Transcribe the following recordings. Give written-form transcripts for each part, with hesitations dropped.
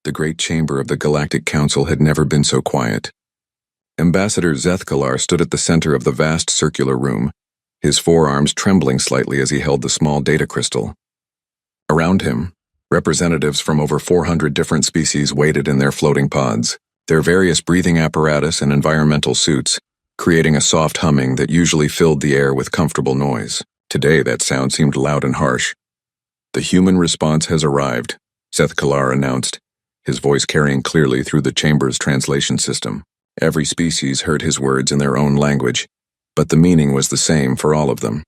The great chamber of the Galactic Council had never been so quiet. Ambassador Zethkalar stood at the center of the vast circular room, his forearms trembling slightly as he held the small data crystal. Around him, representatives from over 400 different species waited in their floating pods, their various breathing apparatus and environmental suits, creating a soft humming that usually filled the air with comfortable noise. Today that sound seemed loud and harsh. "The human response has arrived," Zethkalar announced, his voice carrying clearly through the chamber's translation system. Every species heard his words in their own language, but the meaning was the same for all of them.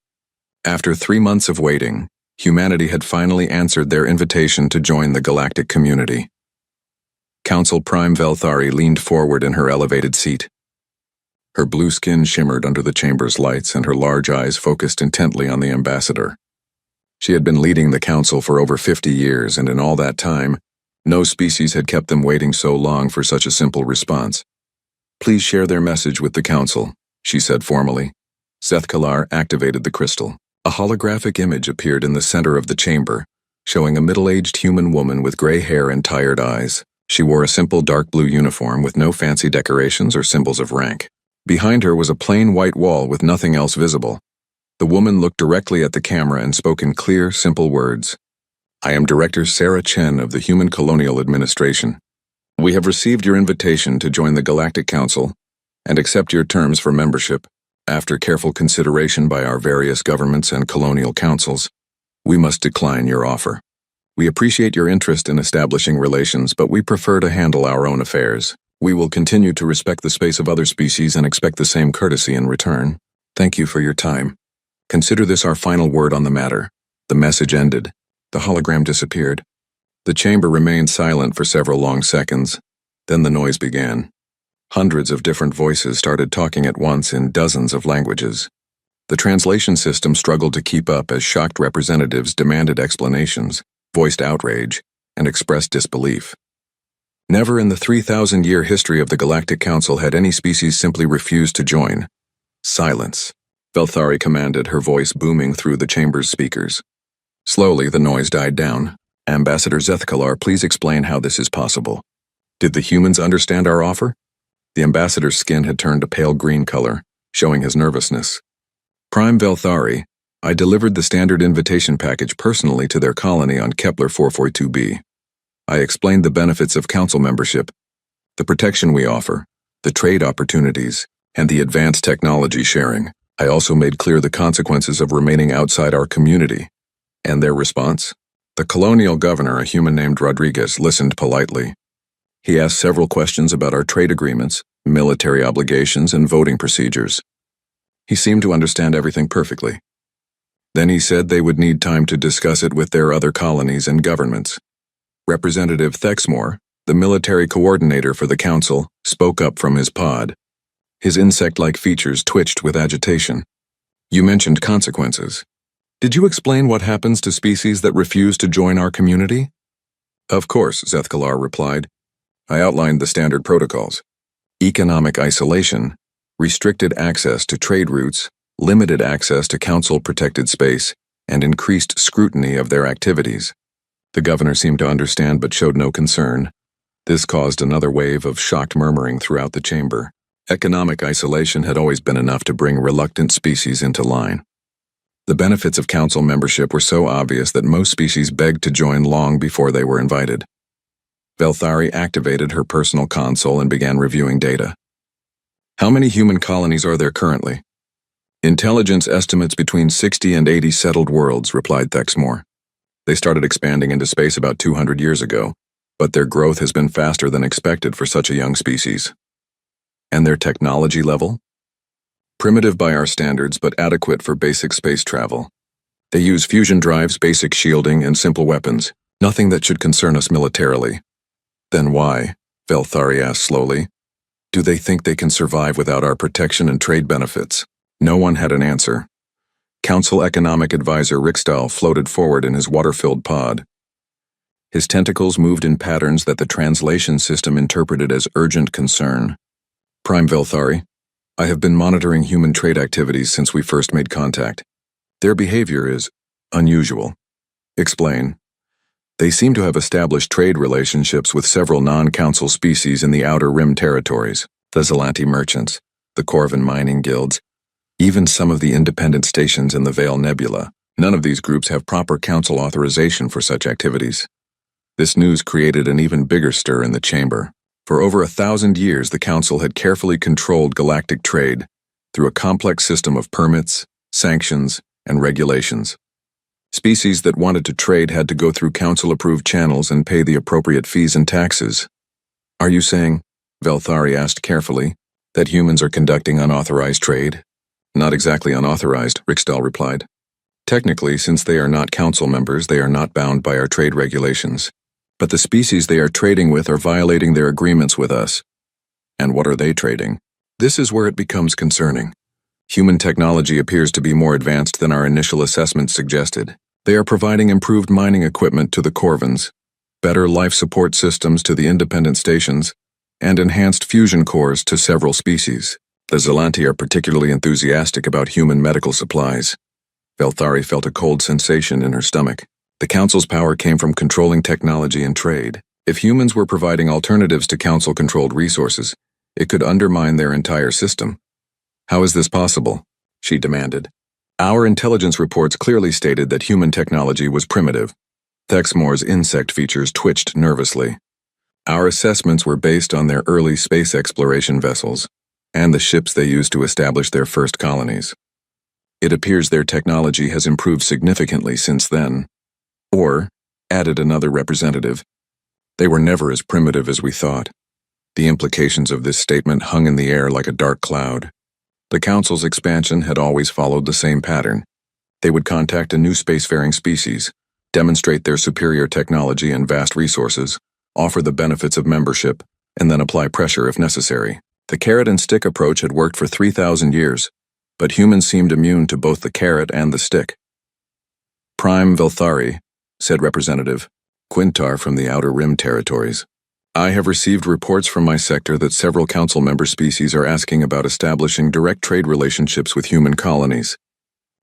After 3 months of waiting, humanity had finally answered their invitation to join the galactic community. Council Prime Velthari leaned forward in her elevated seat. Her blue skin shimmered under the chamber's lights, and her large eyes focused intently on the ambassador. She had been leading the council for over 50 years, and in all that time, no species had kept them waiting so long for such a simple response. "Please share their message with the council," she said formally. Zethkalar activated the crystal. A holographic image appeared in the center of the chamber, showing a middle-aged human woman with gray hair and tired eyes. She wore a simple dark blue uniform with no fancy decorations or symbols of rank. Behind her was a plain white wall with nothing else visible. The woman looked directly at the camera and spoke in clear, simple words. "I am Director Sarah Chen of the Human Colonial Administration. We have received your invitation to join the Galactic Council and accept your terms for membership. After careful consideration by our various governments and colonial councils, we must decline your offer. We appreciate your interest in establishing relations, but we prefer to handle our own affairs. We will continue to respect the space of other species and expect the same courtesy in return. Thank you for your time. Consider this our final word on the matter." The message ended. The hologram disappeared. The chamber remained silent for several long seconds. Then the noise began. Hundreds of different voices started talking at once in dozens of languages. The translation system struggled to keep up as shocked representatives demanded explanations, voiced outrage, and expressed disbelief. Never in the 3,000-year history of the Galactic Council had any species simply refused to join. "Silence," Velthari commanded, her voice booming through the chamber's speakers. Slowly, the noise died down. "Ambassador Zethkalar, please explain how this is possible. Did the humans understand our offer?" The ambassador's skin had turned a pale green color, showing his nervousness. "Prime Velthari, I delivered the standard invitation package personally to their colony on Kepler 442b. I explained the benefits of council membership, the protection we offer, the trade opportunities, and the advanced technology sharing. I also made clear the consequences of remaining outside our community." And their response? The colonial governor, a human named Rodriguez, listened politely. He asked several questions about our trade agreements, military obligations, and voting procedures. He seemed to understand everything perfectly. Then he said they would need time to discuss it with their other colonies and governments. Representative Thexmore, the military coordinator for the council, spoke up from his pod. His insect-like features twitched with agitation. "You mentioned consequences. Did you explain what happens to species that refuse to join our community?" "Of course," Zethkalar replied. "I outlined the standard protocols. Economic isolation, restricted access to trade routes, limited access to council-protected space, and increased scrutiny of their activities." The governor seemed to understand but showed no concern. This caused another wave of shocked murmuring throughout the chamber. Economic isolation had always been enough to bring reluctant species into line. The benefits of council membership were so obvious that most species begged to join long before they were invited. Velthari activated her personal console and began reviewing data. "How many human colonies are there currently?" "Intelligence estimates between 60 and 80 settled worlds," replied Thexmore. "They started expanding into space about 200 years ago, but their growth has been faster than expected for such a young species." "And their technology level?" "Primitive by our standards, but adequate for basic space travel. They use fusion drives, basic shielding, and simple weapons, nothing that should concern us militarily." "Then why," Velthari asked slowly, "do they think they can survive without our protection and trade benefits?" No one had an answer. Council Economic Advisor Rickstahl floated forward in his water-filled pod. His tentacles moved in patterns that the translation system interpreted as urgent concern. "Prime Velthari, I have been monitoring human trade activities since we first made contact. Their behavior is unusual." "Explain." They seem to have established trade relationships with several non-council species in the Outer Rim territories, the Zelanti merchants, the Corvin mining guilds, even some of the independent stations in the Vale Nebula. None of these groups have proper council authorization for such activities. This news created an even bigger stir in the chamber. For over 1,000 years, the council had carefully controlled galactic trade through a complex system of permits, sanctions, and regulations. Species that wanted to trade had to go through council-approved channels and pay the appropriate fees and taxes. Are you saying, Velthari asked carefully, that humans are conducting unauthorized trade? Not exactly unauthorized, Rixdal replied. Technically, since they are not council members, they are not bound by our trade regulations. But the species they are trading with are violating their agreements with us. And what are they trading? This is where it becomes concerning. Human technology appears to be more advanced than our initial assessment suggested. They are providing improved mining equipment to the Corvins, better life support systems to the independent stations, and enhanced fusion cores to several species. The Zelanti are particularly enthusiastic about human medical supplies. Velthari felt a cold sensation in her stomach. The Council's power came from controlling technology and trade. If humans were providing alternatives to Council-controlled resources, it could undermine their entire system. How is this possible? She demanded. Our intelligence reports clearly stated that human technology was primitive. Thexmore's insect features twitched nervously. Our assessments were based on their early space exploration vessels and the ships they used to establish their first colonies. It appears their technology has improved significantly since then. Or, added another representative, they were never as primitive as we thought. The implications of this statement hung in the air like a dark cloud. The Council's expansion had always followed the same pattern. They would contact a new spacefaring species, demonstrate their superior technology and vast resources, offer the benefits of membership, and then apply pressure if necessary. The carrot-and-stick approach had worked for 3,000 years, but humans seemed immune to both the carrot and the stick. Prime Velthari, said Representative Quintar from the Outer Rim territories. I have received reports from my sector that several council member species are asking about establishing direct trade relationships with human colonies.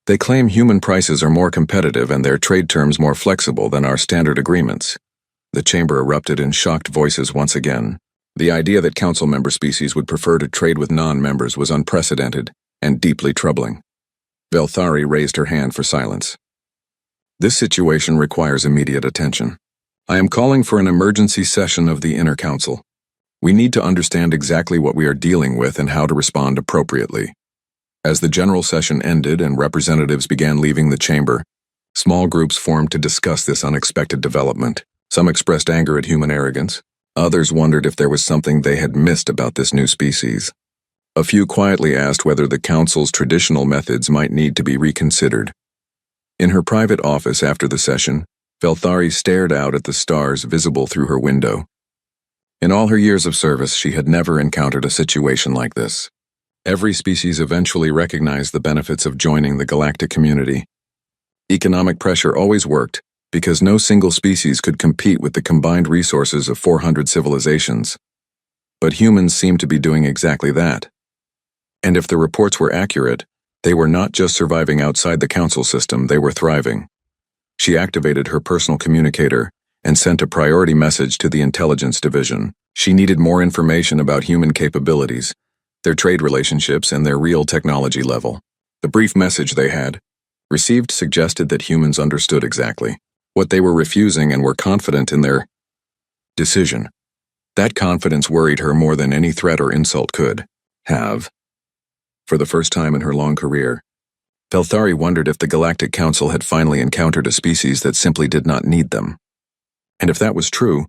They claim human prices are more competitive and their trade terms more flexible than our standard agreements. The chamber erupted in shocked voices once again. The idea that council member species would prefer to trade with non-members was unprecedented and deeply troubling. Velthari raised her hand for silence. This situation requires immediate attention. I am calling for an emergency session of the Inner Council. We need to understand exactly what we are dealing with and how to respond appropriately. As the general session ended and representatives began leaving the chamber, small groups formed to discuss this unexpected development. Some expressed anger at human arrogance. Others wondered if there was something they had missed about this new species. A few quietly asked whether the Council's traditional methods might need to be reconsidered. In her private office after the session, Velthari stared out at the stars visible through her window. In all her years of service, she had never encountered a situation like this. Every species eventually recognized the benefits of joining the galactic community. Economic pressure always worked, because no single species could compete with the combined resources of 400 civilizations. But humans seemed to be doing exactly that. And if the reports were accurate, they were not just surviving outside the council system, they were thriving. She activated her personal communicator and sent a priority message to the intelligence division. She needed more information about human capabilities, their trade relationships, and their real technology level. The brief message they had received suggested that humans understood exactly what they were refusing and were confident in their decision. That confidence worried her more than any threat or insult could have. For the first time in her long career, Velthari wondered if the Galactic Council had finally encountered a species that simply did not need them. And if that was true,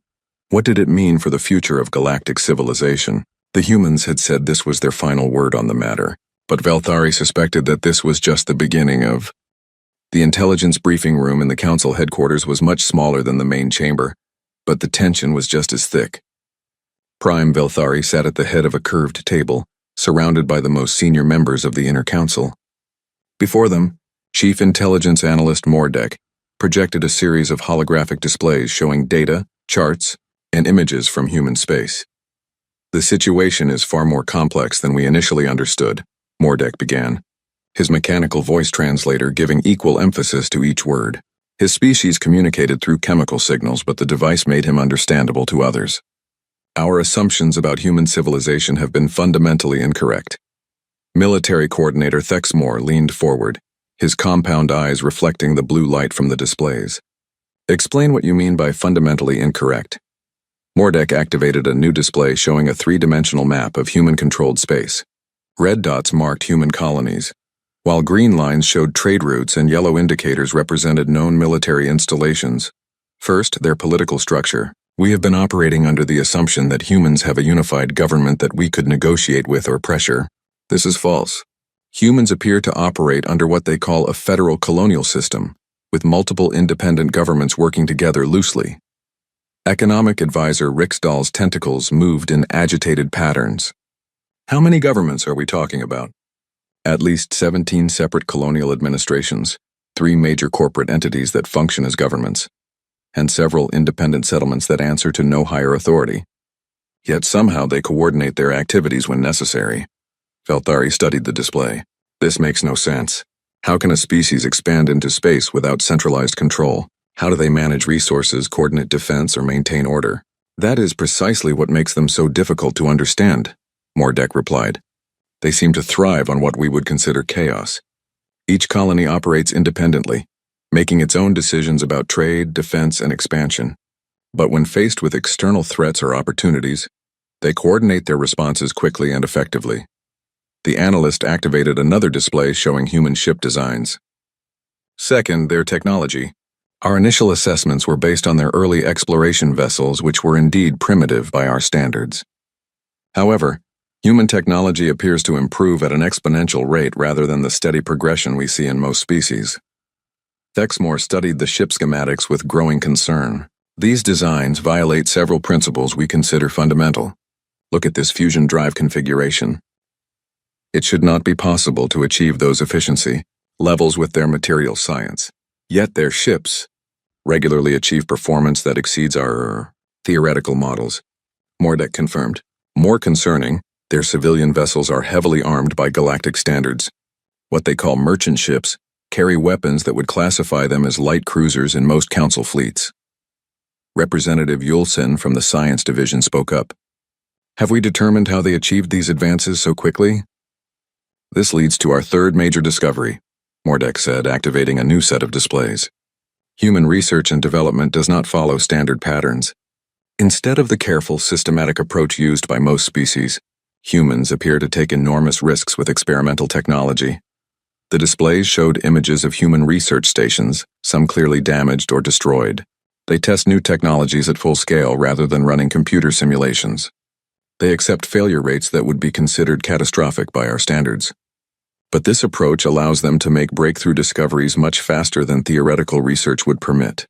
what did it mean for the future of galactic civilization? The humans had said this was their final word on the matter, but Velthari suspected that this was just the beginning of. The intelligence briefing room in the council headquarters was much smaller than the main chamber, but the tension was just as thick. Prime Velthari sat at the head of a curved table, surrounded by the most senior members of the Inner Council. Before them, Chief Intelligence Analyst Mordek projected a series of holographic displays showing data, charts, and images from human space. The situation is far more complex than we initially understood, Mordek began, his mechanical voice translator giving equal emphasis to each word. His species communicated through chemical signals, but the device made him understandable to others. Our assumptions about human civilization have been fundamentally incorrect. Military Coordinator Thexmore leaned forward, his compound eyes reflecting the blue light from the displays. Explain what you mean by fundamentally incorrect. Mordek activated a new display showing a three-dimensional map of human-controlled space. Red dots marked human colonies, while green lines showed trade routes and yellow indicators represented known military installations. First, their political structure. We have been operating under the assumption that humans have a unified government that we could negotiate with or pressure. This is false. Humans appear to operate under what they call a federal colonial system, with multiple independent governments working together loosely. Economic advisor Riksdal's tentacles moved in agitated patterns. How many governments are we talking about? At least 17 separate colonial administrations, 3 major corporate entities that function as governments, and several independent settlements that answer to no higher authority. Yet somehow they coordinate their activities when necessary. Velthari studied the display. This makes no sense. How can a species expand into space without centralized control? How do they manage resources, coordinate defense, or maintain order? That is precisely what makes them so difficult to understand, Mordek replied. They seem to thrive on what we would consider chaos. Each colony operates independently, making its own decisions about trade, defense, and expansion. But when faced with external threats or opportunities, they coordinate their responses quickly and effectively. The analyst activated another display showing human ship designs. Second, their technology. Our initial assessments were based on their early exploration vessels, which were indeed primitive by our standards. However, human technology appears to improve at an exponential rate rather than the steady progression we see in most species. Thexmore studied the ship schematics with growing concern. These designs violate several principles we consider fundamental. Look at this fusion drive configuration. It should not be possible to achieve those efficiency levels with their material science. Yet their ships regularly achieve performance that exceeds our theoretical models, Mordek confirmed. More concerning, their civilian vessels are heavily armed by galactic standards. What they call merchant ships carry weapons that would classify them as light cruisers in most council fleets. Representative Yulsen from the Science Division spoke up. Have we determined how they achieved these advances so quickly? This leads to our third major discovery, Mordek said, activating a new set of displays. Human research and development does not follow standard patterns. Instead of the careful, systematic approach used by most species, humans appear to take enormous risks with experimental technology. The displays showed images of human research stations, some clearly damaged or destroyed. They test new technologies at full scale rather than running computer simulations. They accept failure rates that would be considered catastrophic by our standards. But this approach allows them to make breakthrough discoveries much faster than theoretical research would permit.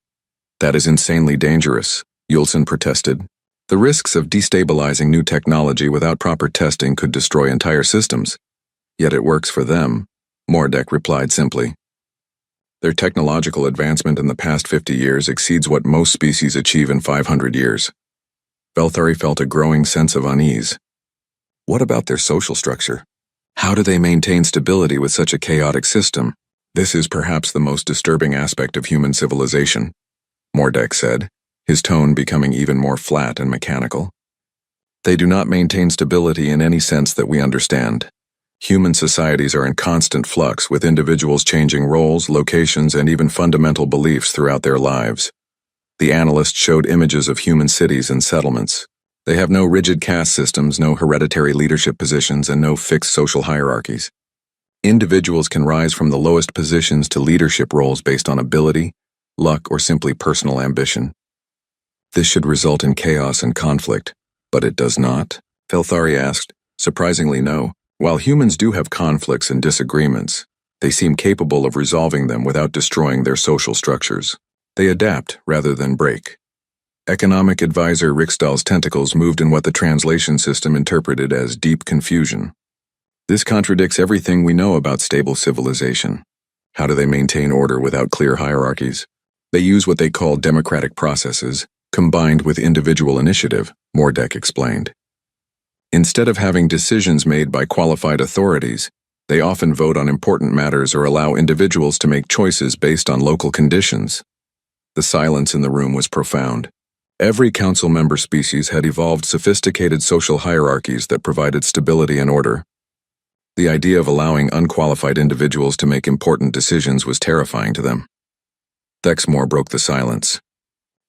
That is insanely dangerous, Yulsen protested. The risks of destabilizing new technology without proper testing could destroy entire systems. Yet it works for them, Mordek replied simply. Their technological advancement in the past 50 years exceeds what most species achieve in 500 years. Velthari felt a growing sense of unease. What about their social structure? How do they maintain stability with such a chaotic system? This is perhaps the most disturbing aspect of human civilization, Mordek said, his tone becoming even more flat and mechanical. They do not maintain stability in any sense that we understand. Human societies are in constant flux, with individuals changing roles, locations, and even fundamental beliefs throughout their lives. The analyst showed images of human cities and settlements. They have no rigid caste systems, no hereditary leadership positions, and no fixed social hierarchies. Individuals can rise from the lowest positions to leadership roles based on ability, luck, or simply personal ambition. This should result in chaos and conflict, but it does not? Velthari asked. Surprisingly, no. While humans do have conflicts and disagreements, they seem capable of resolving them without destroying their social structures. They adapt rather than break. Economic advisor Riksdal's tentacles moved in what the translation system interpreted as deep confusion. This contradicts everything we know about stable civilization. How do they maintain order without clear hierarchies? They use what they call democratic processes, combined with individual initiative, Mordek explained. Instead of having decisions made by qualified authorities, they often vote on important matters or allow individuals to make choices based on local conditions. The silence in the room was profound. Every council member species had evolved sophisticated social hierarchies that provided stability and order. The idea of allowing unqualified individuals to make important decisions was terrifying to them. Thexmore broke the silence.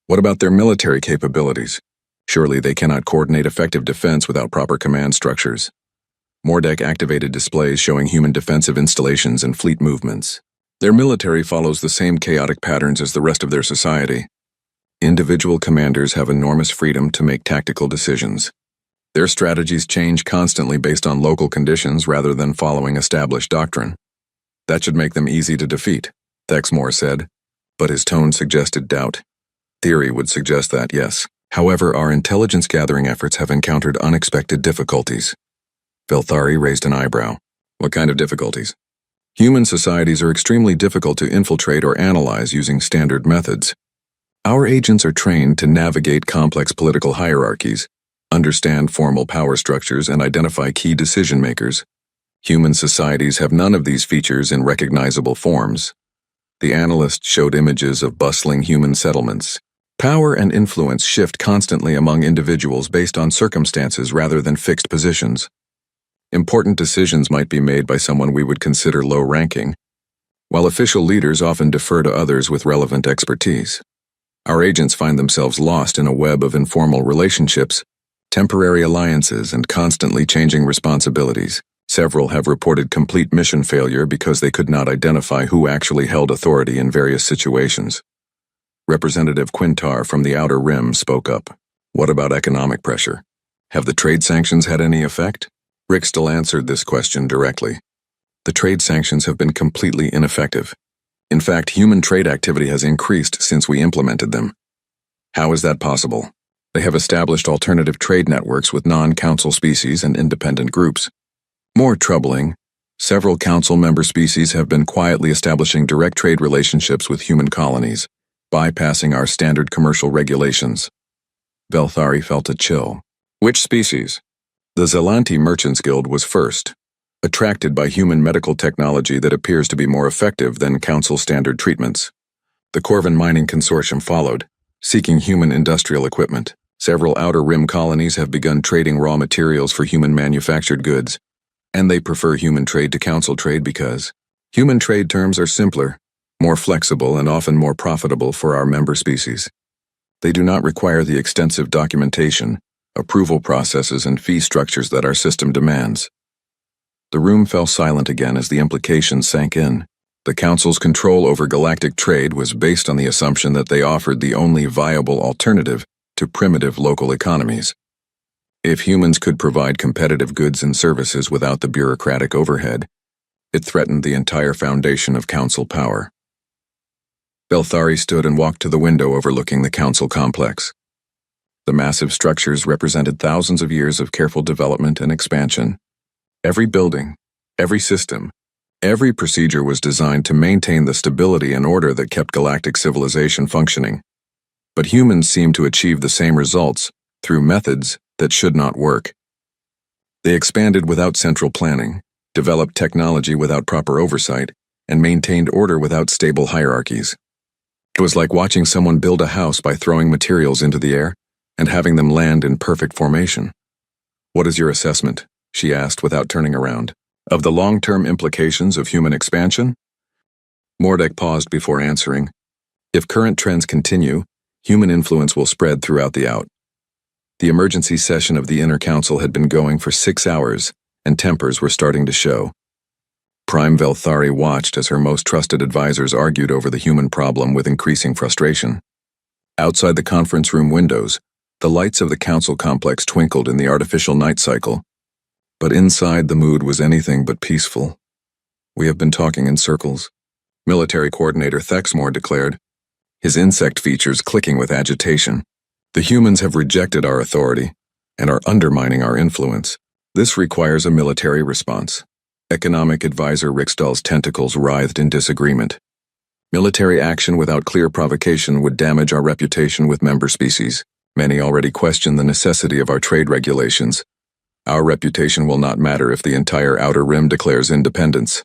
What about their military capabilities? Surely they cannot coordinate effective defense without proper command structures. Mordek activated displays showing human defensive installations and fleet movements. Their military follows the same chaotic patterns as the rest of their society. Individual commanders have enormous freedom to make tactical decisions. Their strategies change constantly based on local conditions rather than following established doctrine. That should make them easy to defeat, Thexmore said, but his tone suggested doubt. Theory would suggest that, yes. However, our intelligence-gathering efforts have encountered unexpected difficulties. Velthari raised an eyebrow. What kind of difficulties? Human societies are extremely difficult to infiltrate or analyze using standard methods. Our agents are trained to navigate complex political hierarchies, understand formal power structures, and identify key decision-makers. Human societies have none of these features in recognizable forms. The analyst showed images of bustling human settlements. Power and influence shift constantly among individuals based on circumstances rather than fixed positions. Important decisions might be made by someone we would consider low-ranking, while official leaders often defer to others with relevant expertise. Our agents find themselves lost in a web of informal relationships, temporary alliances, and constantly changing responsibilities. Several have reported complete mission failure because they could not identify who actually held authority in various situations. Representative Quintar from the Outer Rim spoke up. What about economic pressure? Have the trade sanctions had any effect? Rickstill answered this question directly. The trade sanctions have been completely ineffective. In fact, human trade activity has increased since we implemented them. How is that possible? They have established alternative trade networks with non-council species and independent groups. More troubling, several council member species have been quietly establishing direct trade relationships with human colonies, bypassing our standard commercial regulations. Velthari felt a chill. Which species? The Zelanti Merchants Guild was first, attracted by human medical technology that appears to be more effective than council standard treatments. The Corvin Mining Consortium followed, seeking human industrial equipment. Several Outer Rim colonies have begun trading raw materials for human manufactured goods, and they prefer human trade to council trade because human trade terms are simpler, more flexible, and often more profitable for our member species. They do not require the extensive documentation, approval processes, and fee structures that our system demands. The room fell silent again as the implications sank in. The Council's control over galactic trade was based on the assumption that they offered the only viable alternative to primitive local economies. If humans could provide competitive goods and services without the bureaucratic overhead, it threatened the entire foundation of Council power. Velthari stood and walked to the window overlooking the Council complex. The massive structures represented thousands of years of careful development and expansion. Every building, every system, every procedure was designed to maintain the stability and order that kept galactic civilization functioning. But humans seem to achieve the same results through methods that should not work. They expanded without central planning, developed technology without proper oversight, and maintained order without stable hierarchies. It was like watching someone build a house by throwing materials into the air and having them land in perfect formation. What is your assessment? She asked without turning around. Of the long-term implications of human expansion? Mordek paused before answering. If current trends continue, human influence will spread throughout the Out. The emergency session of the Inner Council had been going for 6 hours, and tempers were starting to show. Prime Velthari watched as her most trusted advisors argued over the human problem with increasing frustration. Outside the conference room windows, the lights of the council complex twinkled in the artificial night cycle. But inside, the mood was anything but peaceful. We have been talking in circles, Military Coordinator Thexmore declared, his insect features clicking with agitation. The humans have rejected our authority and are undermining our influence. This requires a military response. Economic Advisor Rickstall's tentacles writhed in disagreement. Military action without clear provocation would damage our reputation with member species. Many already question the necessity of our trade regulations. Our reputation will not matter if the entire Outer Rim declares independence.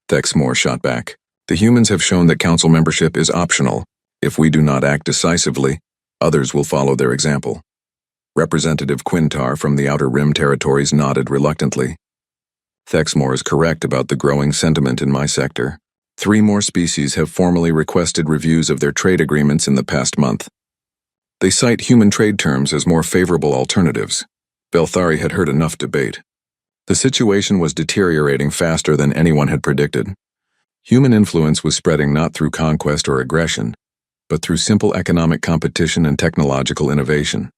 Thexmore shot back. The humans have shown that council membership is optional, If we do not act decisively, others will follow their example. Representative Quintar from the Outer Rim territories nodded reluctantly. Thexmore is correct about the growing sentiment in my sector. 3 more species have formally requested reviews of their trade agreements in the past month. They cite human trade terms as more favorable alternatives. Belthari had heard enough debate. The situation was deteriorating faster than anyone had predicted. Human influence was spreading not through conquest or aggression, but through simple economic competition and technological innovation.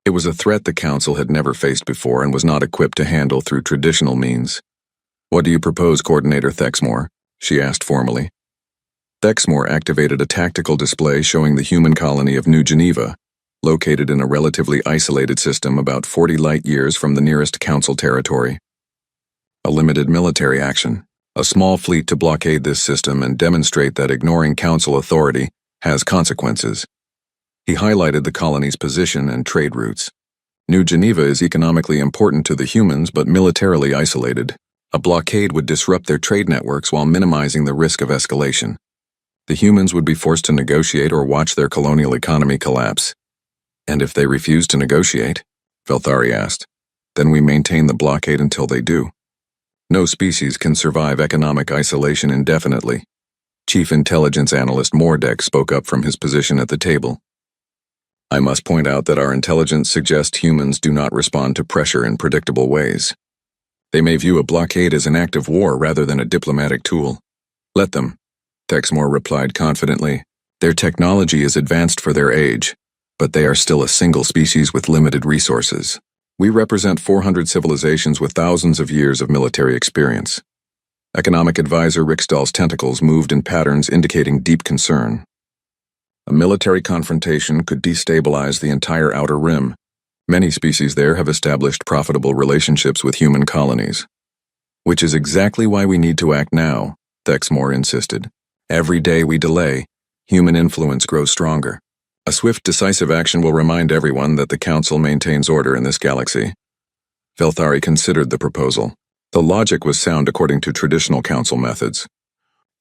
It was a threat the Council had never faced before and was not equipped to handle through traditional means. "What do you propose, Coordinator Thexmore?" she asked formally. Thexmore activated a tactical display showing the human colony of New Geneva, located in a relatively isolated system about 40 light-years from the nearest Council territory. A limited military action, a small fleet to blockade this system and demonstrate that ignoring Council authority has consequences. He highlighted the colony's position and trade routes. New Geneva is economically important to the humans but militarily isolated. A blockade would disrupt their trade networks while minimizing the risk of escalation. The humans would be forced to negotiate or watch their colonial economy collapse. "And if they refuse to negotiate?" Belthari asked. "Then we maintain the blockade until they do." No species can survive economic isolation indefinitely. Chief Intelligence Analyst Mordek spoke up from his position at the table. "I must point out that our intelligence suggests humans do not respond to pressure in predictable ways. They may view a blockade as an act of war rather than a diplomatic tool. Let them," Thexmore replied confidently. "Their technology is advanced for their age, but they are still a single species with limited resources. We represent 400 civilizations with thousands of years of military experience." Economic advisor Riksdal's tentacles moved in patterns indicating deep concern. A military confrontation could destabilize the entire Outer Rim. Many species there have established profitable relationships with human colonies. "Which is exactly why we need to act now," Thexmore insisted. "Every day we delay, human influence grows stronger. A swift, decisive action will remind everyone that the Council maintains order in this galaxy." Belthari considered the proposal. The logic was sound according to traditional Council methods.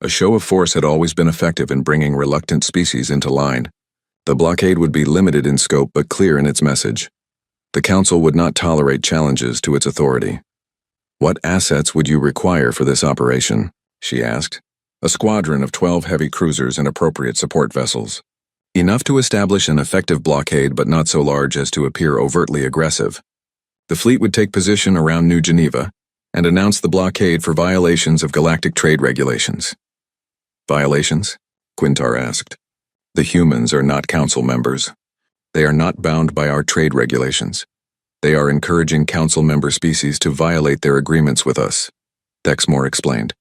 A show of force had always been effective in bringing reluctant species into line. The blockade would be limited in scope but clear in its message. The Council would not tolerate challenges to its authority. "What assets would you require for this operation?" she asked. "A squadron of 12 heavy cruisers and appropriate support vessels. Enough to establish an effective blockade but not so large as to appear overtly aggressive. The fleet would take position around New Geneva and announce the blockade for violations of galactic trade regulations." "Violations?" Quintar asked. "The humans are not Council members. They are not bound by our trade regulations. They are encouraging Council member species to violate their agreements with us," Thexmore explained.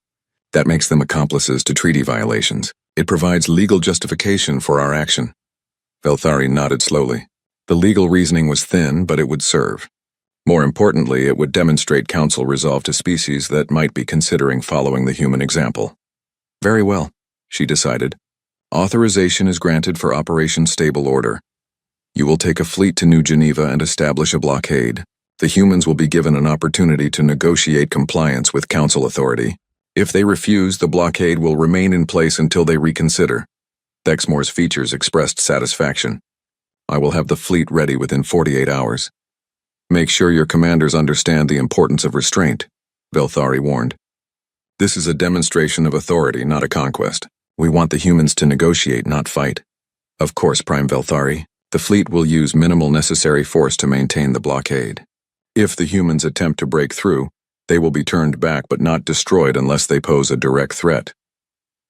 "That makes them accomplices to treaty violations. It provides legal justification for our action." Belthari nodded slowly. The legal reasoning was thin, but it would serve. More importantly, it would demonstrate Council resolve to species that might be considering following the human example. "Very well," she decided. "Authorization is granted for Operation Stable Order. You will take a fleet to New Geneva and establish a blockade. The humans will be given an opportunity to negotiate compliance with Council authority. If they refuse, the blockade will remain in place until they reconsider." Thexmore's features expressed satisfaction. "I will have the fleet ready within 48 hours. Make sure your commanders understand the importance of restraint," Belthari warned. "This is a demonstration of authority, not a conquest. We want the humans to negotiate, not fight." "Of course, Prime Belthari. The fleet will use minimal necessary force to maintain the blockade. If the humans attempt to break through, they will be turned back but not destroyed unless they pose a direct threat."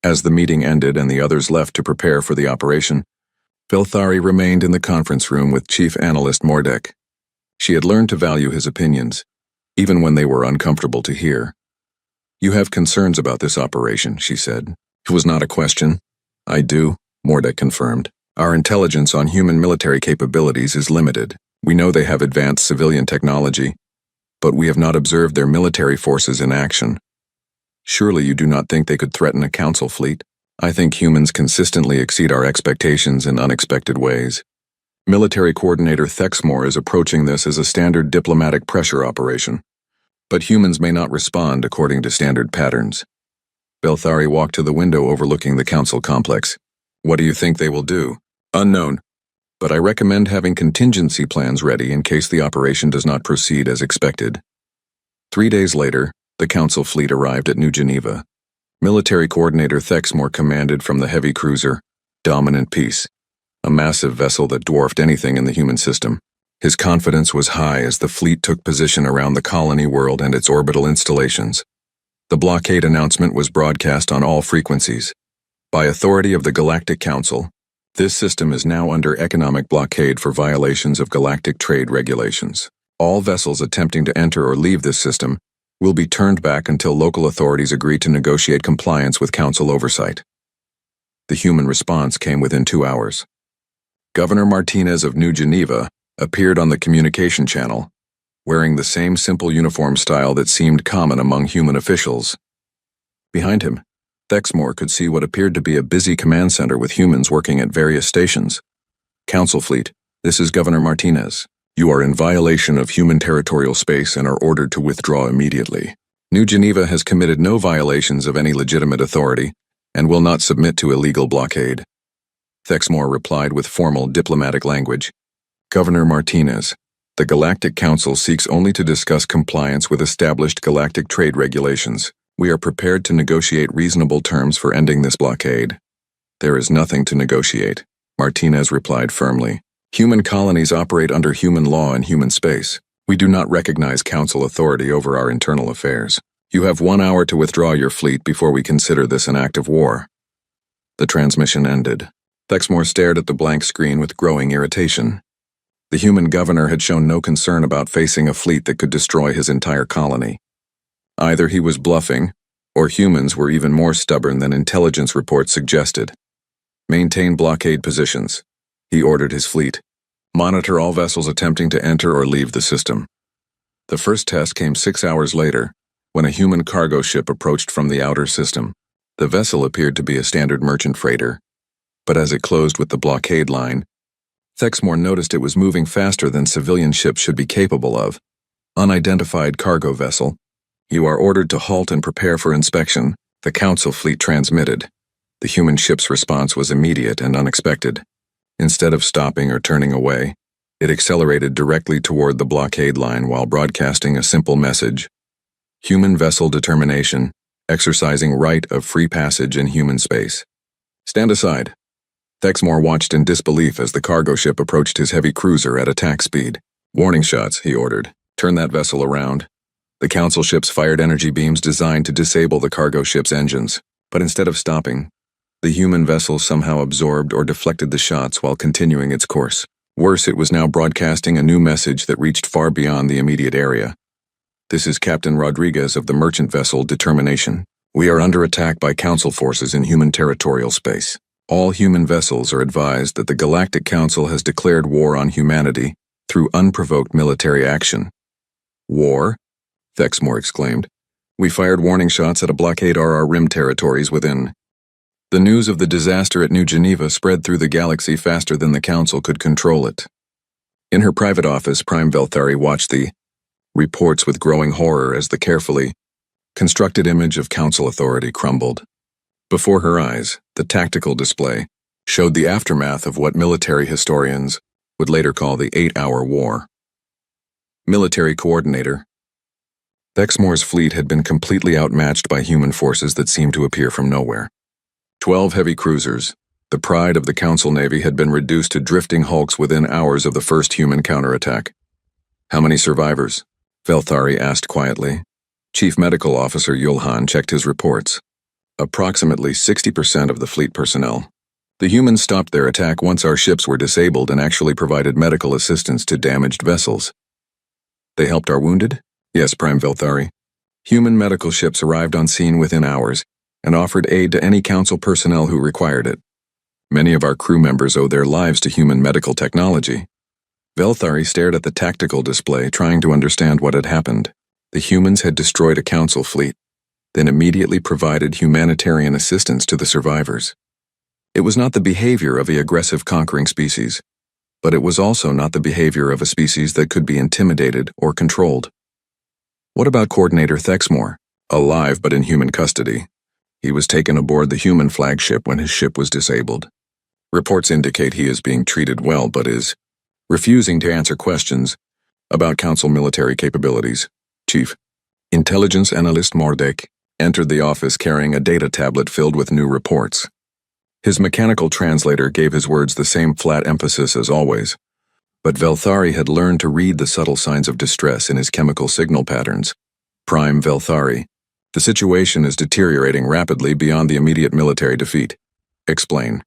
As the meeting ended and the others left to prepare for the operation, Belthari remained in the conference room with Chief Analyst Mordek. She had learned to value his opinions, even when they were uncomfortable to hear. "You have concerns about this operation," she said. It was not a question. "I do," Mordek confirmed. "Our intelligence on human military capabilities is limited. We know they have advanced civilian technology, but we have not observed their military forces in action. Surely you do not think they could threaten a Council fleet? I think humans consistently exceed our expectations in unexpected ways. Military Coordinator Thexmore is approaching this as a standard diplomatic pressure operation. But humans may not respond according to standard patterns." Belthari walked to the window overlooking the Council complex. What do you think they will do? Unknown. But I recommend having contingency plans ready in case the operation does not proceed as expected. 3 days later, the Council fleet arrived at New Geneva. Military Coordinator Thexmore commanded from the heavy cruiser, Dominant Peace, a massive vessel that dwarfed anything in the human system. His confidence was high as the fleet took position around the colony world and its orbital installations. The blockade announcement was broadcast on all frequencies. By authority of the Galactic Council, this system is now under economic blockade for violations of galactic trade regulations. All vessels attempting to enter or leave this system will be turned back until local authorities agree to negotiate compliance with Council oversight. The human response came within 2 hours. Governor Martinez of New Geneva appeared on the communication channel, wearing the same simple uniform style that seemed common among human officials. Behind him, Thexmore could see what appeared to be a busy command center with humans working at various stations. Council Fleet, this is Governor Martinez. You are in violation of human territorial space and are ordered to withdraw immediately. New Geneva has committed no violations of any legitimate authority and will not submit to illegal blockade. Thexmore replied with formal diplomatic language. Governor Martinez, the Galactic Council seeks only to discuss compliance with established galactic trade regulations. We are prepared to negotiate reasonable terms for ending this blockade. There is nothing to negotiate, Martinez replied firmly. Human colonies operate under human law and human space. We do not recognize Council authority over our internal affairs. You have 1 hour to withdraw your fleet before we consider this an act of war. The transmission ended. Thexmore stared at the blank screen with growing irritation. The human governor had shown no concern about facing a fleet that could destroy his entire colony. Either he was bluffing, or humans were even more stubborn than intelligence reports suggested. Maintain blockade positions, he ordered his fleet. Monitor all vessels attempting to enter or leave the system. The first test came 6 hours later, when a human cargo ship approached from the outer system. The vessel appeared to be a standard merchant freighter, but as it closed with the blockade line, Thexmore noticed it was moving faster than civilian ships should be capable of. Unidentified cargo vessel. You are ordered to halt and prepare for inspection, the Council fleet transmitted. The human ship's response was immediate and unexpected. Instead of stopping or turning away, it accelerated directly toward the blockade line while broadcasting a simple message. Human vessel determination, exercising right of free passage in human space. Stand aside. Thexmore watched in disbelief as the cargo ship approached his heavy cruiser at attack speed. Warning shots, he ordered. Turn that vessel around. The Council ships fired energy beams designed to disable the cargo ship's engines, but instead of stopping, the human vessel somehow absorbed or deflected the shots while continuing its course. Worse, it was now broadcasting a new message that reached far beyond the immediate area. This is Captain Rodriguez of the merchant vessel Determination. We are under attack by Council forces in human territorial space. All human vessels are advised that the Galactic Council has declared war on humanity through unprovoked military action. War? Thexmore exclaimed. We fired warning shots at a blockade RR rim territories within. The news of the disaster at New Geneva spread through the galaxy faster than the Council could control it. In her private office, Prime Velthari watched the reports with growing horror as the carefully constructed image of Council authority crumbled. Before her eyes, the tactical display showed the aftermath of what military historians would later call the 8-hour war. Military Coordinator. Thexmore's fleet had been completely outmatched by human forces that seemed to appear from nowhere. 12 heavy cruisers, the pride of the Council Navy, had been reduced to drifting hulks within hours of the first human counterattack. How many survivors? Velthari asked quietly. Chief Medical Officer Yulhan checked his reports. Approximately 60% of the fleet personnel. The humans stopped their attack once our ships were disabled and actually provided medical assistance to damaged vessels. They helped our wounded? Yes, Prime Velthari. Human medical ships arrived on scene within hours and offered aid to any Council personnel who required it. Many of our crew members owe their lives to human medical technology. Velthari stared at the tactical display, trying to understand what had happened. The humans had destroyed a Council fleet, then immediately provided humanitarian assistance to the survivors. It was not the behavior of the aggressive conquering species, but it was also not the behavior of a species that could be intimidated or controlled. What about Coordinator Thexmore? Alive but in human custody. He was taken aboard the human flagship when his ship was disabled. Reports indicate he is being treated well but is refusing to answer questions about Council military capabilities. Chief Intelligence Analyst Mordek entered the office carrying a data tablet filled with new reports. His mechanical translator gave his words the same flat emphasis as always, but Velthari had learned to read the subtle signs of distress in his chemical signal patterns. Prime Velthari, the situation is deteriorating rapidly beyond the immediate military defeat. Explain.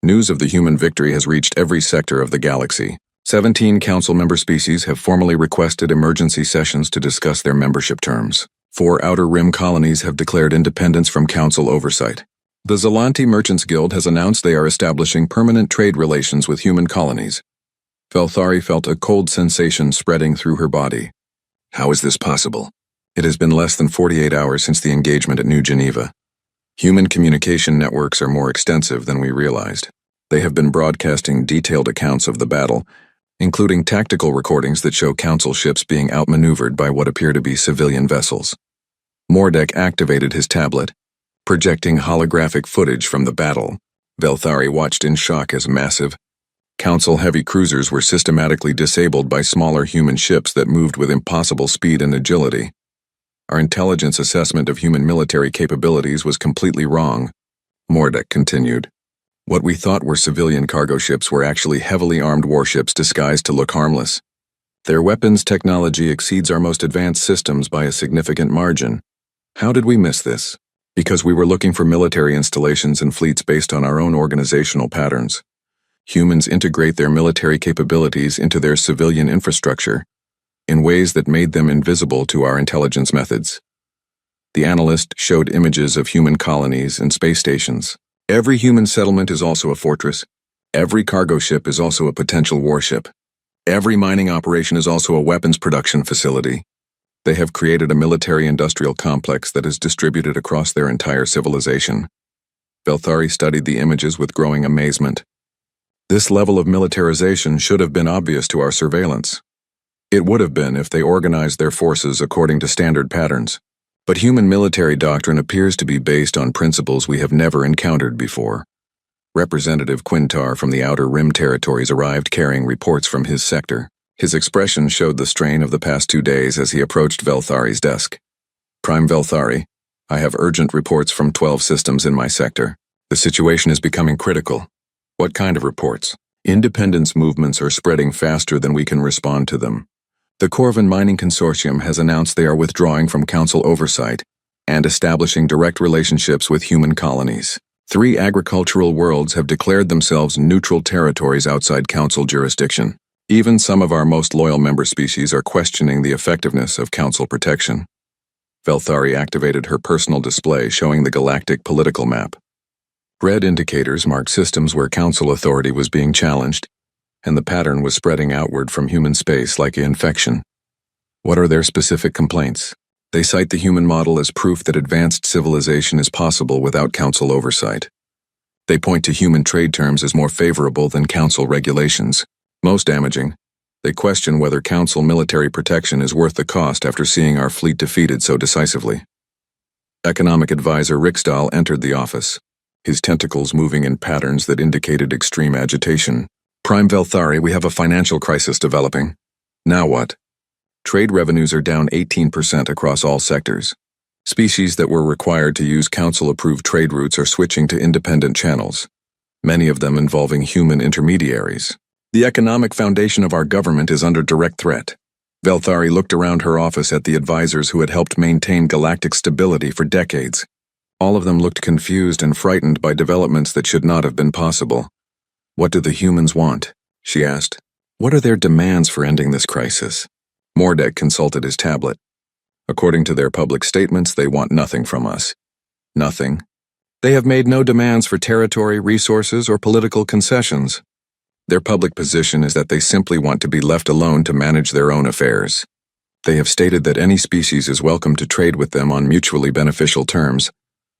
News of the human victory has reached every sector of the galaxy. 17 Council member species have formally requested emergency sessions to discuss their membership terms. 4 Outer Rim colonies have declared independence from Council oversight. The Zelanti Merchants Guild has announced they are establishing permanent trade relations with human colonies. Velthari felt a cold sensation spreading through her body. How is this possible? It has been less than 48 hours since the engagement at New Geneva. Human communication networks are more extensive than we realized. They have been broadcasting detailed accounts of the battle, including tactical recordings that show Council ships being outmaneuvered by what appear to be civilian vessels. Mordek activated his tablet, projecting holographic footage from the battle. Velthari watched in shock as massive Council heavy cruisers were systematically disabled by smaller human ships that moved with impossible speed and agility. Our intelligence assessment of human military capabilities was completely wrong, Mordek continued. What we thought were civilian cargo ships were actually heavily armed warships disguised to look harmless. Their weapons technology exceeds our most advanced systems by a significant margin. How did we miss this? Because we were looking for military installations and fleets based on our own organizational patterns. Humans integrate their military capabilities into their civilian infrastructure in ways that made them invisible to our intelligence methods. The analyst showed images of human colonies and space stations. Every human settlement is also a fortress. Every cargo ship is also a potential warship. Every mining operation is also a weapons production facility. They have created a military-industrial complex that is distributed across their entire civilization. Velthari studied the images with growing amazement. This level of militarization should have been obvious to our surveillance. It would have been if they organized their forces according to standard patterns. But human military doctrine appears to be based on principles we have never encountered before. Representative Quintar from the Outer Rim territories arrived carrying reports from his sector. His expression showed the strain of the past 2 days as he approached Velthari's desk. Prime Velthari, I have urgent reports from 12 systems in my sector. The situation is becoming critical. What kind of reports? Independence movements are spreading faster than we can respond to them. The Corvin Mining Consortium has announced they are withdrawing from Council oversight and establishing direct relationships with human colonies. 3 agricultural worlds have declared themselves neutral territories outside Council jurisdiction. Even some of our most loyal member species are questioning the effectiveness of Council protection. Velthari activated her personal display showing the galactic political map. Red indicators marked systems where Council authority was being challenged, and the pattern was spreading outward from human space like an infection. What are their specific complaints? They cite the human model as proof that advanced civilization is possible without Council oversight. They point to human trade terms as more favorable than Council regulations. Most damaging, they question whether Council military protection is worth the cost after seeing our fleet defeated so decisively. Economic advisor Riksdahl entered the office, his tentacles moving in patterns that indicated extreme agitation. Prime Velthari, we have a financial crisis developing. Now what? Trade revenues are down 18% across all sectors. Species that were required to use Council-approved trade routes are switching to independent channels, many of them involving human intermediaries. The economic foundation of our government is under direct threat. Velthari looked around her office at the advisors who had helped maintain galactic stability for decades. All of them looked confused and frightened by developments that should not have been possible. What do the humans want? She asked. What are their demands for ending this crisis? Mordek consulted his tablet. According to their public statements, they want nothing from us. Nothing. They have made no demands for territory, resources, or political concessions. Their public position is that they simply want to be left alone to manage their own affairs. They have stated that any species is welcome to trade with them on mutually beneficial terms,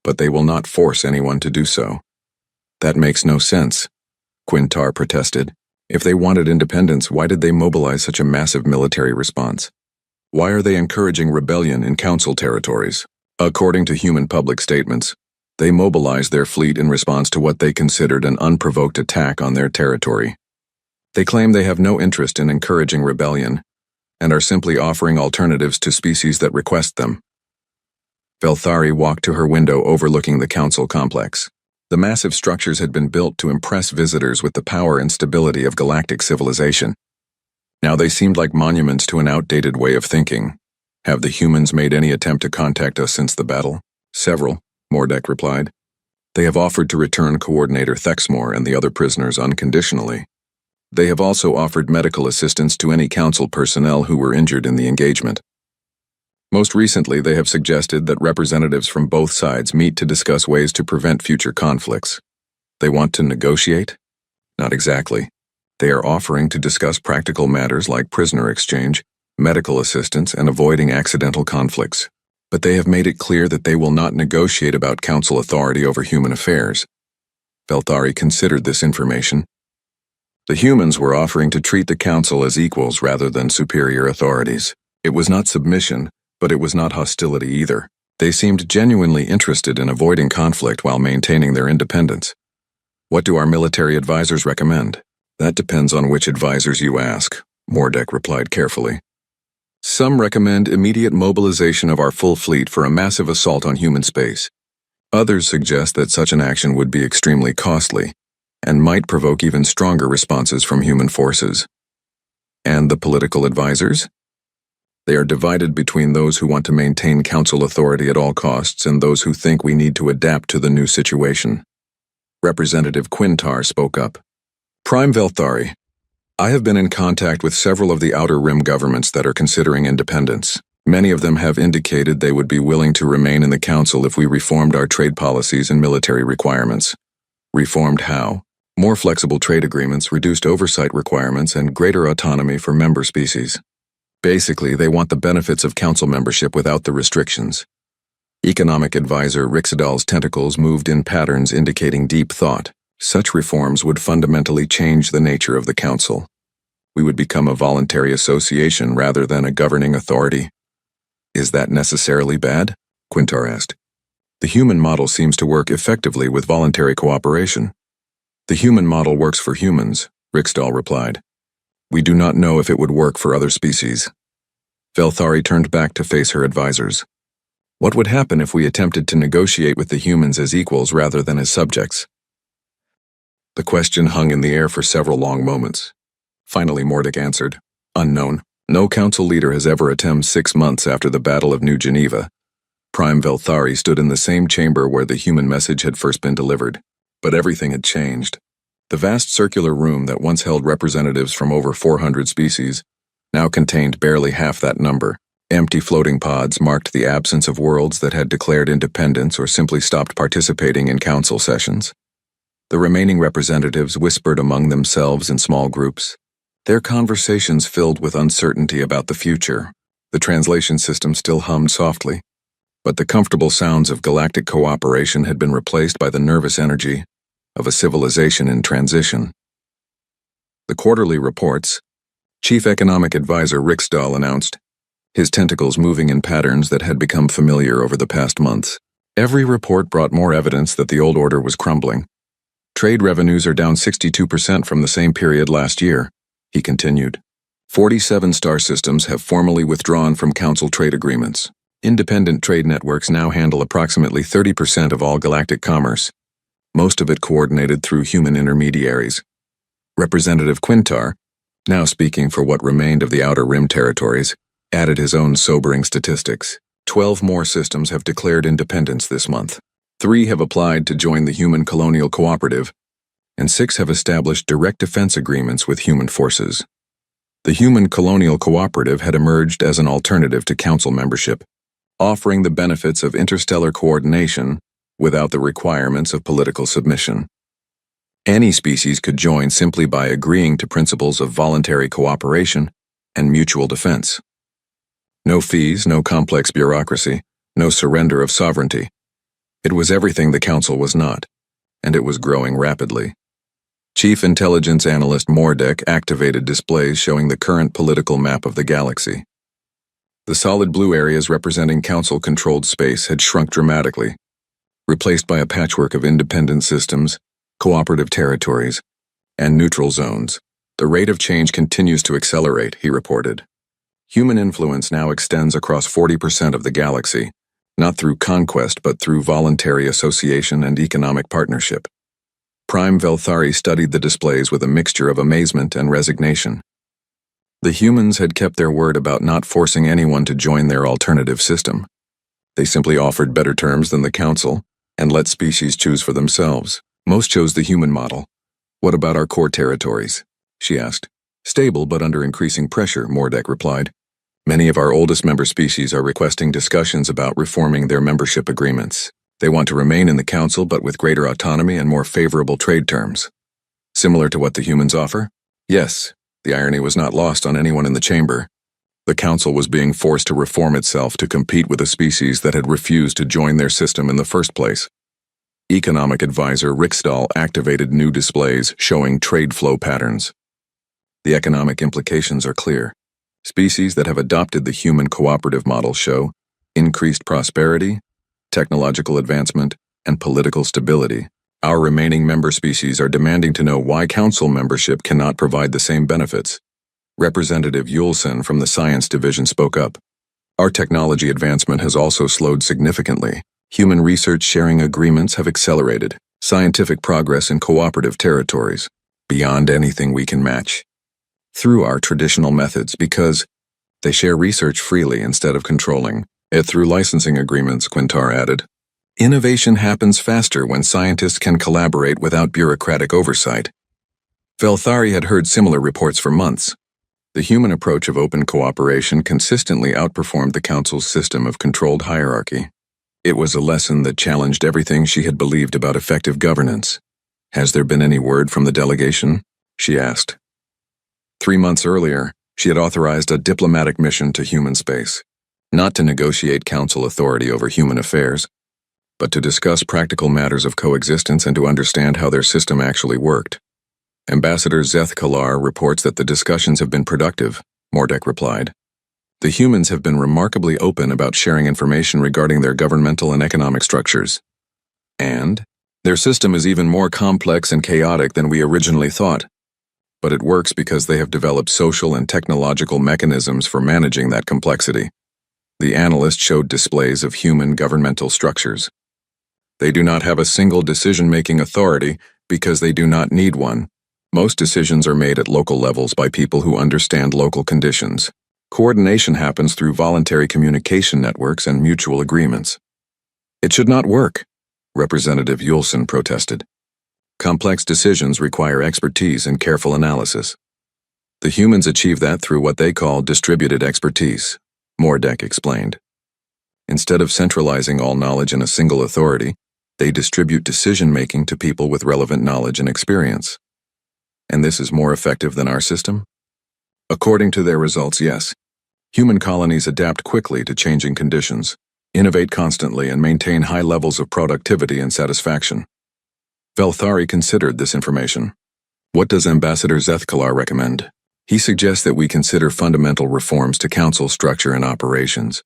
but they will not force anyone to do so. That makes no sense, Quintar protested. If they wanted independence, why did they mobilize such a massive military response? Why are they encouraging rebellion in Council territories? According to human public statements, They mobilized their fleet in response to what they considered an unprovoked attack on their territory. They claim they have no interest in encouraging rebellion and are simply offering alternatives to species that request them. Velthari walked to her window overlooking the council complex. The massive structures had been built to impress visitors with the power and stability of galactic civilization. Now they seemed like monuments to an outdated way of thinking. Have the humans made any attempt to contact us since the battle? Several, Mordek replied. They have offered to return Coordinator Thexmore and the other prisoners unconditionally. They have also offered medical assistance to any council personnel who were injured in the engagement. Most recently, they have suggested that representatives from both sides meet to discuss ways to prevent future conflicts. They want to negotiate? Not exactly. They are offering to discuss practical matters like prisoner exchange, medical assistance, and avoiding accidental conflicts. But they have made it clear that they will not negotiate about council authority over human affairs. Velthari considered this information. The humans were offering to treat the council as equals rather than superior authorities. It was not submission, but it was not hostility either. They seemed genuinely interested in avoiding conflict while maintaining their independence. What do our military advisors recommend? That depends on which advisors you ask, Mordek replied carefully. Some recommend immediate mobilization of our full fleet for a massive assault on human space. Others suggest that such an action would be extremely costly and might provoke even stronger responses from human forces. And the political advisors? They are divided between those who want to maintain council authority at all costs and those who think we need to adapt to the new situation. Representative Quintar spoke up. Prime Velthari, I have been in contact with several of the Outer Rim governments that are considering independence. Many of them have indicated they would be willing to remain in the council if we reformed our trade policies and military requirements. Reformed how? More flexible trade agreements, reduced oversight requirements, and greater autonomy for member species. Basically, they want the benefits of council membership without the restrictions. Economic advisor Rixidal's tentacles moved in patterns indicating deep thought. Such reforms would fundamentally change the nature of the council. We would become a voluntary association rather than a governing authority. Is that necessarily bad? Quintar asked. The human model seems to work effectively with voluntary cooperation. The human model works for humans, Rixidal replied. We do not know if it would work for other species. Velthari turned back to face her advisors. What would happen if we attempted to negotiate with the humans as equals rather than as subjects? The question hung in the air for several long moments. Finally, Mordek answered, Unknown. No council leader has ever attempted 6 months after the Battle of New Geneva. Prime Velthari stood in the same chamber where the human message had first been delivered. But everything had changed. The vast circular room that once held representatives from over 400 species now contained barely half that number. Empty floating pods marked the absence of worlds that had declared independence or simply stopped participating in council sessions. The remaining representatives whispered among themselves in small groups, their conversations filled with uncertainty about the future. The translation system still hummed softly, but the comfortable sounds of galactic cooperation had been replaced by the nervous energy of a civilization in transition. The quarterly reports, Chief Economic Advisor Rixdal announced, his tentacles moving in patterns that had become familiar over the past months. Every report brought more evidence that the old order was crumbling. Trade revenues are down 62% from the same period last year, he continued. 47 star systems have formally withdrawn from council trade agreements. Independent trade networks now handle approximately 30% of all galactic commerce, most of it coordinated through human intermediaries. Representative Quintar, now speaking for what remained of the Outer Rim territories, added his own sobering statistics. 12 more systems have declared independence this month. 3 have applied to join the Human Colonial Cooperative, and 6 have established direct defense agreements with human forces. The Human Colonial Cooperative had emerged as an alternative to council membership, offering the benefits of interstellar coordination without the requirements of political submission. Any species could join simply by agreeing to principles of voluntary cooperation and mutual defense. No fees, no complex bureaucracy, no surrender of sovereignty. It was everything the council was not, and it was growing rapidly. Chief Intelligence Analyst Mordek activated displays showing the current political map of the galaxy. The solid blue areas representing council-controlled space had shrunk dramatically. replaced by a patchwork of independent systems, cooperative territories, and neutral zones. The rate of change continues to accelerate, he reported. Human influence now extends across 40% of the galaxy, not through conquest but through voluntary association and economic partnership. Prime Velthari studied the displays with a mixture of amazement and resignation. The humans had kept their word about not forcing anyone to join their alternative system. They simply offered better terms than the Council and let species choose for themselves. Most chose the human model. What about our core territories? She asked. Stable but under increasing pressure, Mordek replied. Many of our oldest member species are requesting discussions about reforming their membership agreements. They want to remain in the Council but with greater autonomy and more favorable trade terms. Similar to what the humans offer? Yes, the irony was not lost on anyone in the chamber. The Council was being forced to reform itself to compete with a species that had refused to join their system in the first place. Economic advisor Riksdahl activated new displays showing trade flow patterns. The economic implications are clear. Species that have adopted the human cooperative model show increased prosperity, technological advancement, and political stability. Our remaining member species are demanding to know why Council membership cannot provide the same benefits. Representative Yulson from the Science Division spoke up. Our technology advancement has also slowed significantly. Human research sharing agreements have accelerated. Scientific progress in cooperative territories, beyond anything we can match. Through our traditional methods because they share research freely instead of controlling it through licensing agreements, Quintar added. Innovation happens faster when scientists can collaborate without bureaucratic oversight. Velthari had heard similar reports for months. The human approach of open cooperation consistently outperformed the Council's system of controlled hierarchy. It was a lesson that challenged everything she had believed about effective governance. Has there been any word from the delegation? She asked. 3 months earlier, she had authorized a diplomatic mission to human space, not to negotiate Council authority over human affairs, but to discuss practical matters of coexistence and to understand how their system actually worked. Ambassador Zeth Kalar reports that the discussions have been productive, Mordek replied. The humans have been remarkably open about sharing information regarding their governmental and economic structures. And their system is even more complex and chaotic than we originally thought. But it works because they have developed social and technological mechanisms for managing that complexity. The analyst showed displays of human governmental structures. They do not have a single decision-making authority because they do not need one. Most decisions are made at local levels by people who understand local conditions. Coordination happens through voluntary communication networks and mutual agreements. It should not work, Representative Yulson protested. Complex decisions require expertise and careful analysis. The humans achieve that through what they call distributed expertise, Mordek explained. Instead of centralizing all knowledge in a single authority, they distribute decision-making to people with relevant knowledge and experience. And this is more effective than our system? According to their results, yes. Human colonies adapt quickly to changing conditions, innovate constantly, and maintain high levels of productivity and satisfaction. Velthari considered this information. What does Ambassador Zethkalar recommend? He suggests that we consider fundamental reforms to Council structure and operations,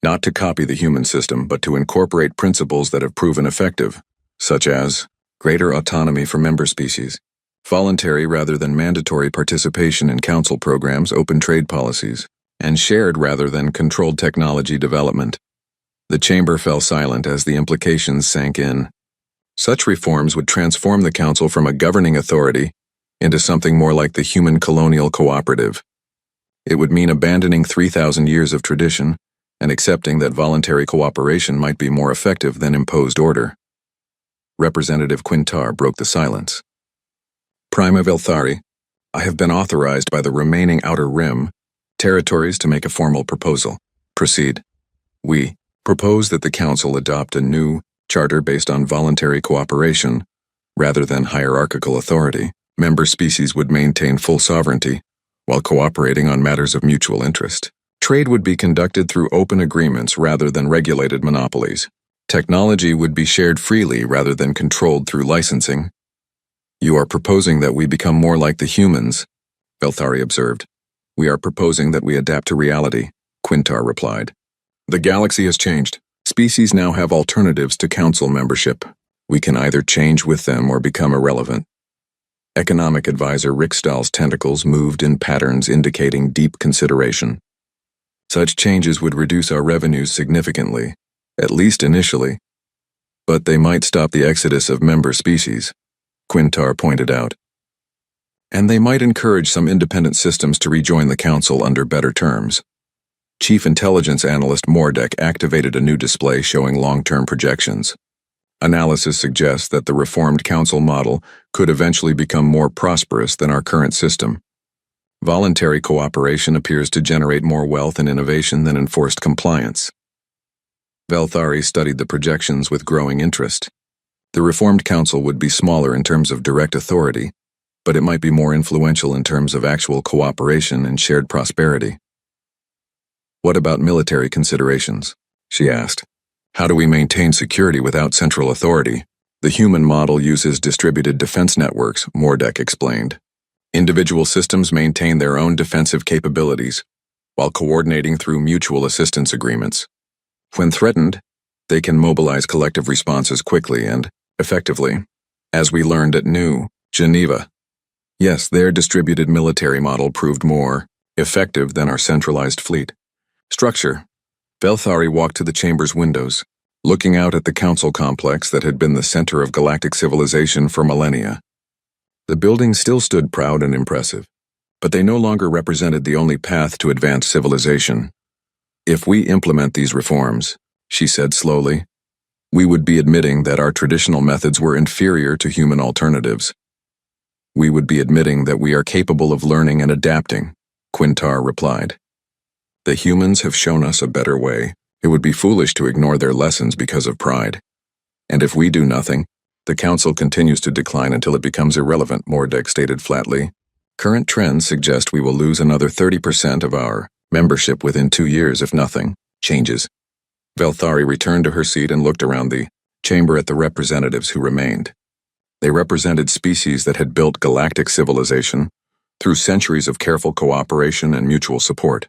not to copy the human system, but to incorporate principles that have proven effective, such as greater autonomy for member species, voluntary rather than mandatory participation in Council programs, open trade policies, and shared rather than controlled technology development. The chamber fell silent as the implications sank in. Such reforms would transform the Council from a governing authority into something more like the human colonial cooperative. It would mean abandoning 3,000 years of tradition and accepting that voluntary cooperation might be more effective than imposed order. Representative Quintar broke the silence. Prima Velthari, I have been authorized by the remaining Outer Rim territories to make a formal proposal. Proceed. We propose that the Council adopt a new charter based on voluntary cooperation rather than hierarchical authority. Member species would maintain full sovereignty while cooperating on matters of mutual interest. Trade would be conducted through open agreements rather than regulated monopolies. Technology would be shared freely rather than controlled through licensing. You are proposing that we become more like the humans, Velthari observed. We are proposing that we adapt to reality, Quintar replied. The galaxy has changed. species now have alternatives to council membership. We can either change with them or become irrelevant. Economic advisor Rick Stahl's tentacles moved in patterns indicating deep consideration. Such changes would reduce our revenues significantly, at least initially. But they might stop the exodus of member species, Quintar pointed out. And they might encourage some independent systems to rejoin the council under better terms. Chief Intelligence Analyst Mordek activated a new display showing long-term projections. Analysis suggests that the reformed council model could eventually become more prosperous than our current system. Voluntary cooperation appears to generate more wealth and innovation than enforced compliance. Velthari studied the projections with growing interest. The reformed council would be smaller in terms of direct authority, but it might be more influential in terms of actual cooperation and shared prosperity. What about military considerations? She asked. How do we maintain security without central authority? The human model uses distributed defense networks, Mordek explained. Individual systems maintain their own defensive capabilities, while coordinating through mutual assistance agreements. When threatened, they can mobilize collective responses quickly and effectively, as we learned at New Geneva. Yes, their distributed military model proved more effective than our centralized fleet. Structure. Velthari walked to the chamber's windows, looking out at the council complex that had been the center of galactic civilization for millennia. The buildings still stood proud and impressive, but they no longer represented the only path to advanced civilization. If we implement these reforms, she said slowly, we would be admitting that our traditional methods were inferior to human alternatives. We would be admitting that we are capable of learning and adapting, Quintar replied. The humans have shown us a better way. It would be foolish to ignore their lessons because of pride. And if we do nothing, the council continues to decline until it becomes irrelevant, Mordek stated flatly. Current trends suggest we will lose another 30% of our membership within 2 years if nothing changes. Velthari returned to her seat and looked around the chamber at the representatives who remained. They represented species that had built galactic civilization through centuries of careful cooperation and mutual support.